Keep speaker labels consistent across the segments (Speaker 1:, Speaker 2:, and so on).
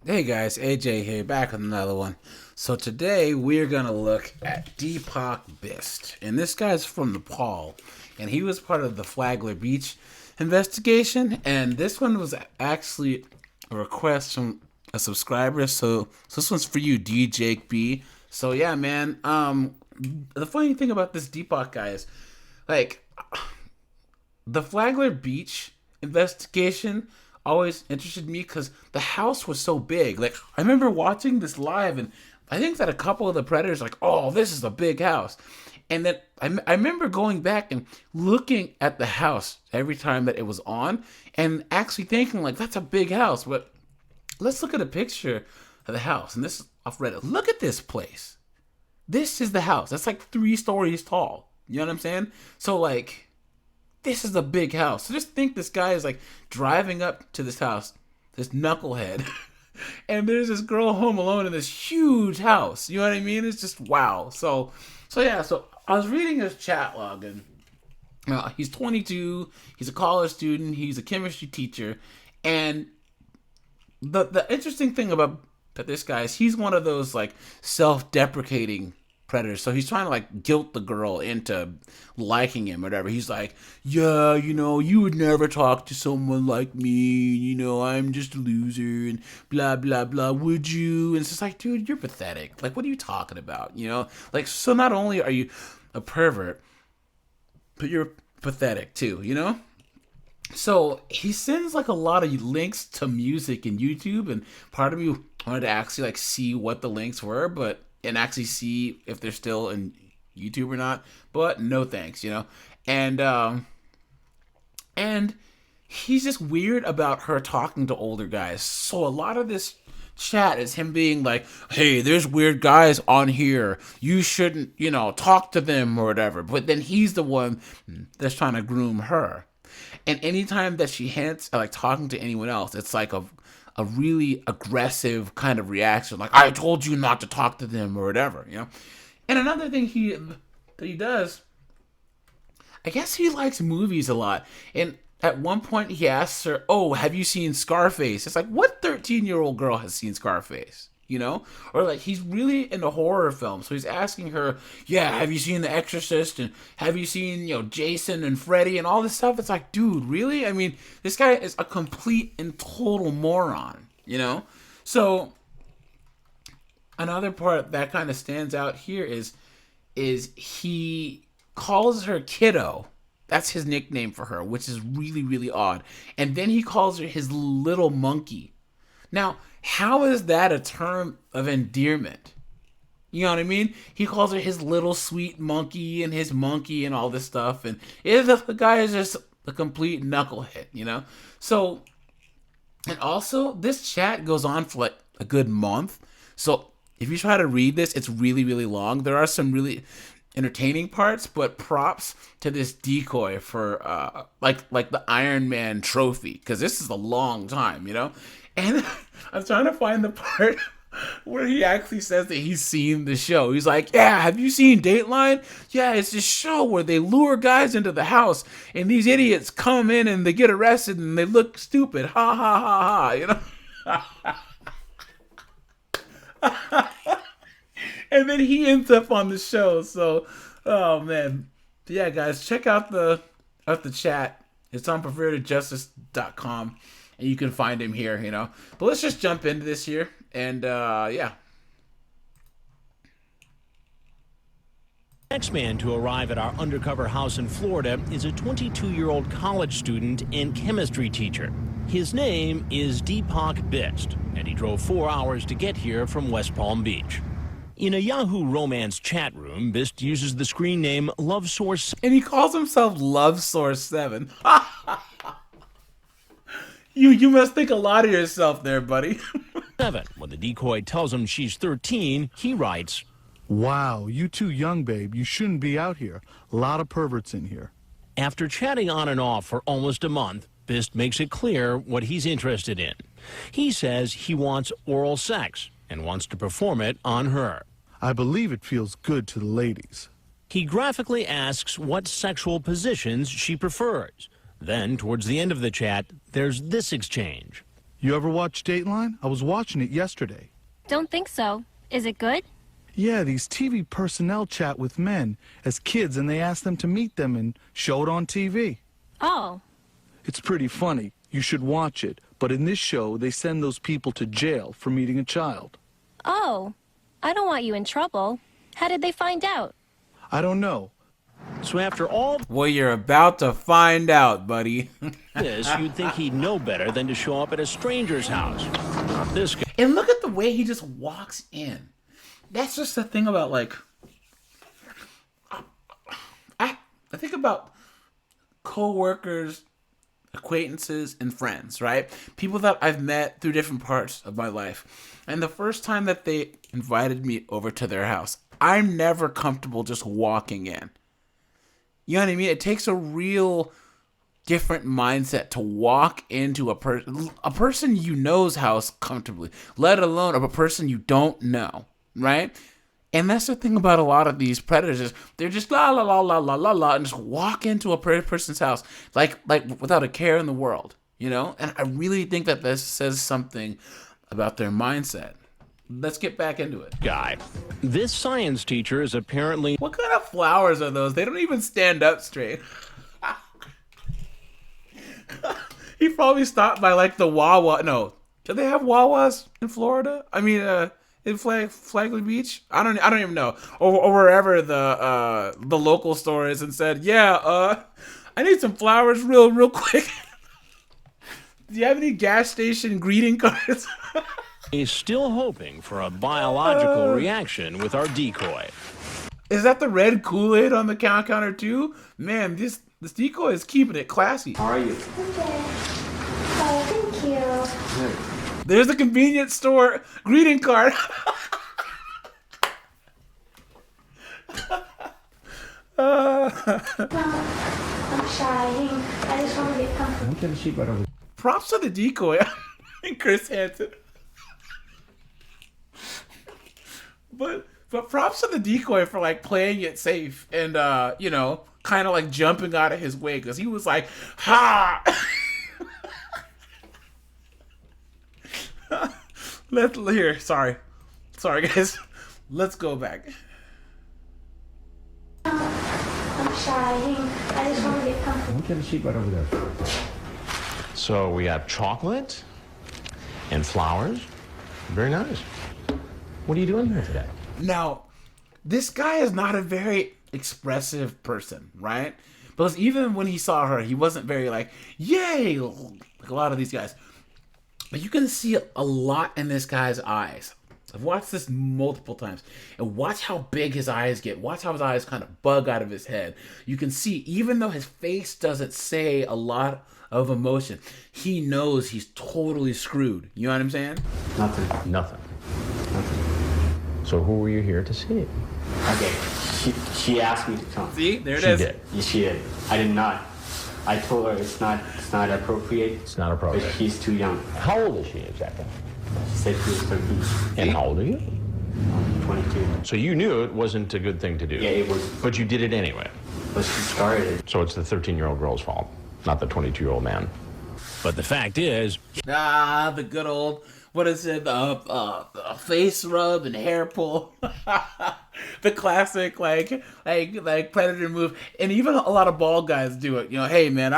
Speaker 1: Hey guys, AJ here, back with another one. So today we're gonna look at Deepak Bisht, and this guy's from Nepal, and he was part of the Flagler Beach investigation. And this one was actually a request from a subscriber. So this one's for you, DJ B. So yeah, man. The funny thing about this Deepak guy is, like, the Flagler Beach investigation always interested me because the house was so big. Like, I remember watching this live, and I think that a couple of the predators like, "Oh, this is a big house," and then I remember going back and looking at the house every time that it was on, and actually thinking like, "That's a big house." But let's look at a picture of the house, and this is off Reddit. Look at this place. This is the house. That's like 3 stories tall. You know what I'm saying? So like, this is a big house. So just think this guy is like driving up to this house, this knucklehead, and there's this girl home alone in this huge house. You know what I mean? It's just wow. So yeah. So I was reading his chat log, and he's 22. He's a college student. He's a chemistry teacher, and the interesting thing about that this guy is he's one of those like self-deprecating predators. So he's trying to like guilt the girl into liking him or whatever. He's like, "Yeah, you would never talk to someone like me. I'm just a loser and blah blah blah. Would you?" And it's just like, dude, you're pathetic. Like, what are you talking about? Like, so not only are you a pervert, but you're pathetic too. So he sends like a lot of links to music and YouTube, and part of me wanted to actually like see what the links were, but and actually see if they're still in YouTube or not. But no thanks. And he's just weird about her talking to older guys. So a lot of this chat is him being like, "Hey, there's weird guys on here. You shouldn't, talk to them or whatever." But then he's the one that's trying to groom her. And anytime that she hints at like talking to anyone else, it's like a really aggressive kind of reaction, like, "I told you not to talk to them," or whatever. And another thing that he does, I guess he likes movies a lot. And at one point he asks her, "Oh, have you seen Scarface?" It's like, what 13-year-old girl has seen Scarface? Or like, he's really into horror films, so he's asking her, "Yeah, have you seen The Exorcist, and have you seen Jason and Freddy and all this stuff?" It's like, dude, really? I mean, this guy is a complete and total moron. So another part that kind of stands out here is he calls her kiddo. That's his nickname for her, which is really, really odd. And then he calls her his little monkey. Now, how is that a term of endearment? You know what I mean? He calls her his little sweet monkey and his monkey and all this stuff. And the guy is just a complete knucklehead. So, and also, this chat goes on for like a good month. So, if you try to read this, it's really, really long. There are some really entertaining parts, but props to this decoy for like the Iron Man trophy, because this is a long time. And I'm trying to find the part where he actually says that he's seen the show. He's like, "Yeah, have you seen Dateline? Yeah, it's this show where they lure guys into the house, and these idiots come in and they get arrested and they look stupid. Ha ha ha ha." And then he ends up on the show. So, oh man, yeah, guys, check out the chat. It's on pervertedjustice.com, and you can find him here. But let's just jump into this here, and yeah.
Speaker 2: The next man to arrive at our undercover house in Florida is a 22-year-old college student and chemistry teacher. His name is Deepak Bisht, and he drove 4 hours to get here from West Palm Beach. In a Yahoo romance chat room, Bisht uses the screen name LoveSource7.
Speaker 1: And he calls himself LoveSource7. You must think a lot of yourself there, buddy.
Speaker 2: When the decoy tells him she's 13, he writes,
Speaker 3: "Wow, you too young, babe. You shouldn't be out here. A lot of perverts in here."
Speaker 2: After chatting on and off for almost a month, Bisht makes it clear what he's interested in. He says he wants oral sex and wants to perform it on her.
Speaker 3: "I believe it feels good to the ladies."
Speaker 2: He graphically asks what sexual positions she prefers. Then, towards the end of the chat, there's this exchange.
Speaker 3: You ever watch Dateline? I was watching it yesterday.
Speaker 4: Don't think so. Is it good?
Speaker 3: Yeah, these TV personnel chat with men as kids and they ask them to meet them and show it on TV.
Speaker 4: Oh.
Speaker 3: It's pretty funny. You should watch it. But in this show, they send those people to jail for meeting a child.
Speaker 4: Oh. I don't want you in trouble. How did they find out?
Speaker 3: I don't know.
Speaker 2: So after all
Speaker 1: Well, you're about to find out, buddy.
Speaker 2: this, you'd think he'd know better than to show up at a stranger's house. Not this guy.
Speaker 1: And look at the way he just walks in. That's just the thing about, like, I think about co-workers, acquaintances, and friends, right? People that I've met through different parts of my life. And the first time that they invited me over to their house, I'm never comfortable just walking in. You know what I mean? It takes a real different mindset to walk into a person you know's house comfortably, let alone a person you don't know, right? And that's the thing about a lot of these predators is they're just la la la la la la la and just walk into a person's house like without a care in the world, you know? And I really think that this says something about their mindset. Let's get back into it.
Speaker 2: Guy. This science teacher is apparently...
Speaker 1: What kind of flowers are those? They don't even stand up straight. He probably stopped by like the Wawa. No, do they have Wawas in Florida? I mean, in Flagler Beach. I don't even know, or wherever the local store is, and said, "Yeah, I need some flowers, real quick. Do you have any gas station greeting cards?"
Speaker 2: He's still hoping for a biological reaction with our decoy.
Speaker 1: Is that the red Kool-Aid on the counter too? Man, this decoy is keeping it classy.
Speaker 5: How are you?
Speaker 6: Okay. Oh, thank you.
Speaker 1: There's the convenience store greeting card.
Speaker 6: Well, I'm shy. I just want to get comfortable.
Speaker 5: I'm gonna sheep right over.
Speaker 1: Props to the decoy. Chris Hansen. But props to the decoy for like playing it safe and you know, kind of like jumping out of his way because he was like, ha. Sorry guys. Let's go back.
Speaker 6: I'm shy. I just want to get comfortable.
Speaker 5: I'm gonna sheep right over there.
Speaker 7: So we have chocolate and flowers. Very nice. What are you doing here today?
Speaker 1: Now, this guy is not a very expressive person, right? Because even when he saw her, he wasn't very like, yay, like a lot of these guys. But you can see a lot in this guy's eyes. I've watched this multiple times. And watch how big his eyes get. Watch how his eyes kind of bug out of his head. You can see, even though his face doesn't say a lot of emotion, he knows he's totally screwed. You know what I'm saying?
Speaker 5: Nothing.
Speaker 7: Nothing. So who were you here to see?
Speaker 5: Okay. She asked me to come.
Speaker 1: See? There it
Speaker 7: She
Speaker 1: is.
Speaker 7: did.
Speaker 5: Yeah, she did. I did not. I told her it's not appropriate.
Speaker 7: It's not
Speaker 5: But
Speaker 7: appropriate.
Speaker 5: she's too young.
Speaker 7: How old is she exactly?
Speaker 5: She said she was 13.
Speaker 7: And how old are you?
Speaker 5: 22.
Speaker 7: So you knew it wasn't a good thing to do.
Speaker 5: Yeah, it was.
Speaker 7: But you did it anyway.
Speaker 5: But she started it.
Speaker 7: So it's the 13-year-old girl's fault, not the 22-year-old man.
Speaker 2: But the fact is,
Speaker 1: The good old, what is it, face rub and hair pull. The classic, like predator move. And even a lot of bald guys do it. You know, hey man,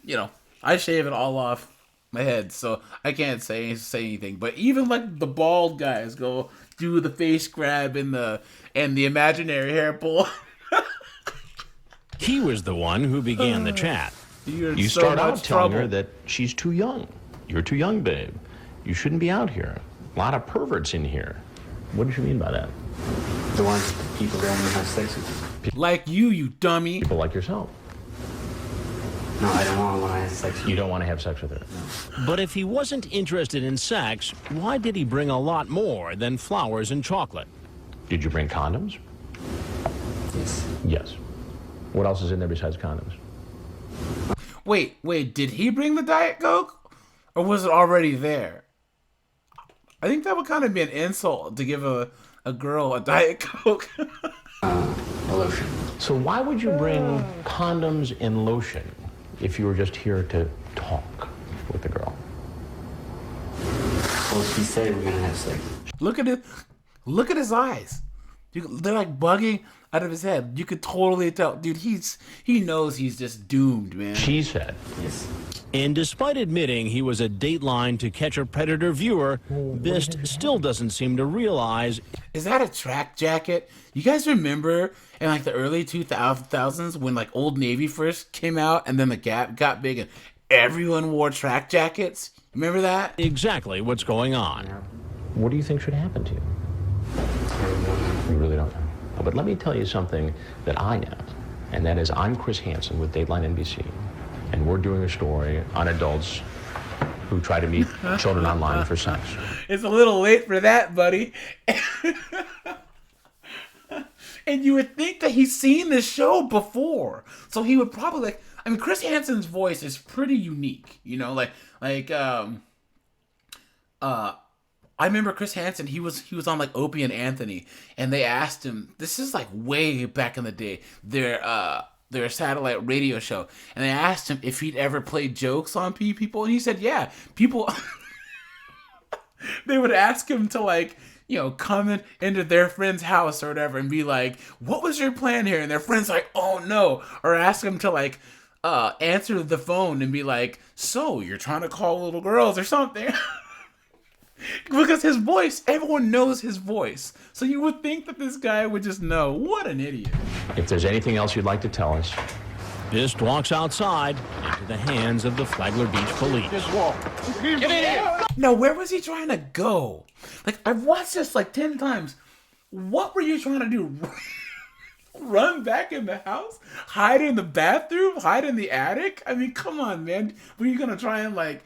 Speaker 1: you know, I shave it all off my head, so I can't say anything. But even like the bald guys go do the face grab and the imaginary hair pull.
Speaker 2: he was the one who began the chat.
Speaker 1: You're in
Speaker 7: You
Speaker 1: so
Speaker 7: start
Speaker 1: much
Speaker 7: out telling her
Speaker 1: trouble.
Speaker 7: that she's too young. You're too young, babe. You shouldn't be out here. A lot of perverts in here. What did you mean by that?
Speaker 5: The ones people that want to have sex with.
Speaker 1: Like you dummy.
Speaker 7: People like yourself.
Speaker 5: No, I don't want to have sex with
Speaker 7: You don't want to have sex with her.
Speaker 2: But if he wasn't interested in sex, why did he bring a lot more than flowers and chocolate?
Speaker 7: Did you bring condoms?
Speaker 5: Yes.
Speaker 7: Yes. What else is in there besides condoms?
Speaker 1: Wait, did he bring the Diet Coke? Or was it already there? I think that would kind of be an insult to give a girl a Diet Coke.
Speaker 5: A lotion.
Speaker 7: So why would you bring condoms and lotion if you were just here to talk with the girl?
Speaker 5: Well, she said we're gonna have sex.
Speaker 1: Look at it. Look at his eyes. They're like bugging out of his head. You could totally tell, dude. He knows he's just doomed, man.
Speaker 7: She said.
Speaker 5: Yes.
Speaker 2: And despite admitting he was a Dateline To Catch a Predator viewer, Bisht still doesn't seem to realize.
Speaker 1: Is that a track jacket? You guys remember in like the early 2000s when like Old Navy first came out and then the Gap got big and everyone wore track jackets? Remember that?
Speaker 2: Exactly what's going on.
Speaker 7: What do you think should happen to you? You really don't know. Oh, but let me tell you something that I know, and that is I'm Chris Hansen with Dateline NBC, and we're doing a story on adults who try to meet children online for sex.
Speaker 1: It's a little late for that, buddy. And you would think that he's seen this show before, so he would probably like. I mean, Chris Hansen's voice is pretty unique, you know. I remember Chris Hansen. He was on like Opie and Anthony, and they asked him. This is like way back in the day. Their satellite radio show, and they asked him if he'd ever played jokes on people, and he said, yeah. People, they would ask him to like, you know, come into their friend's house or whatever, and be like, "What was your plan here?" And their friend's like, "Oh no," or ask him to like answer the phone and be like, "So you're trying to call little girls or something?" Because his voice, everyone knows his voice. So you would think that this guy would just know. What an idiot.
Speaker 7: If there's anything else you'd like to tell us.
Speaker 2: Bisht walks outside into the hands of the Flagler Beach police.
Speaker 7: Get in here!
Speaker 1: Now, where was he trying to go? Like, I've watched this like 10 times. What were you trying to do? Run back in the house? Hide in the bathroom? Hide in the attic? I mean, come on, man. Were you going to try and like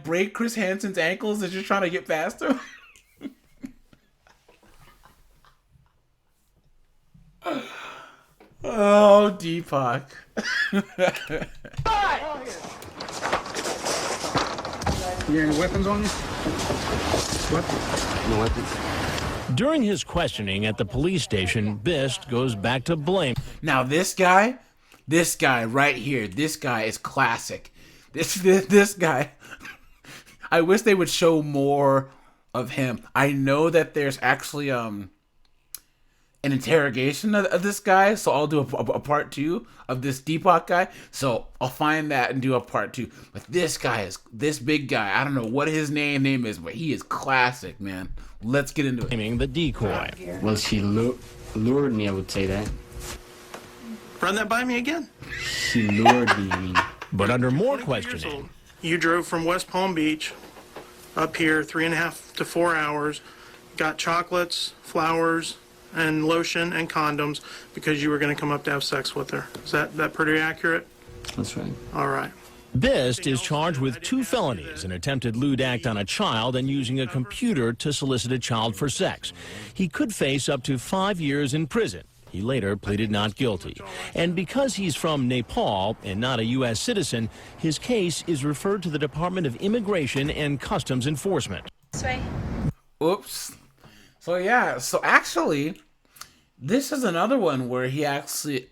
Speaker 1: break Chris Hansen's ankles as you're trying to get past him? Oh, Deepak.
Speaker 8: You got any weapons on you? What?
Speaker 5: No weapons.
Speaker 2: During his questioning at the police station, Bisht goes back to blame.
Speaker 1: Now this guy right here, this guy is classic. This guy, I wish they would show more of him. I know that there's actually an interrogation of this guy, so I'll do a part 2 of this Deepak guy. So I'll find that and do a part 2. But this big guy. I don't know what his name is, but he is classic, man. Let's get into it.
Speaker 2: Blaming the decoy.
Speaker 5: Well, she lured me, I would say that.
Speaker 8: Run that by me again.
Speaker 5: She lured me, I mean.
Speaker 2: But under more
Speaker 8: 22 years
Speaker 2: questioning,
Speaker 8: old. You drove from West Palm Beach up here 3.5 to 4 hours, got chocolates, flowers, and lotion and condoms because you were going to come up to have sex with her. Is that pretty accurate?
Speaker 5: That's right.
Speaker 8: All right.
Speaker 2: Bisht is charged with 2 felonies, an attempted lewd act on a child and using a computer to solicit a child for sex. He could face up to 5 years in prison. He later pleaded not guilty. And because he's from Nepal and not a U.S. citizen, his case is referred to the Department of Immigration and Customs Enforcement.
Speaker 1: Oops. So yeah, so actually, this is another one where he actually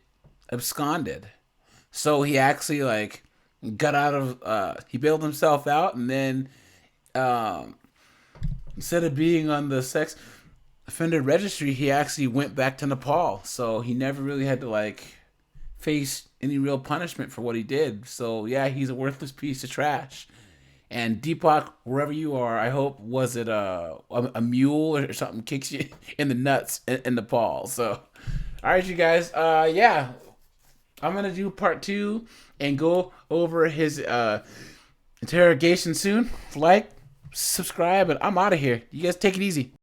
Speaker 1: absconded. So he actually like got out of, he bailed himself out, and then instead of being on the sex offender registry, he actually went back to Nepal. So he never really had to like face any real punishment for what he did. So yeah, he's a worthless piece of trash. And Deepak, wherever you are, I hope, was it a mule or something kicks you in the nuts in Nepal. So, all right, you guys. Yeah, I'm going to do part 2 and go over his interrogation soon. Like, subscribe, and I'm out of here. You guys take it easy.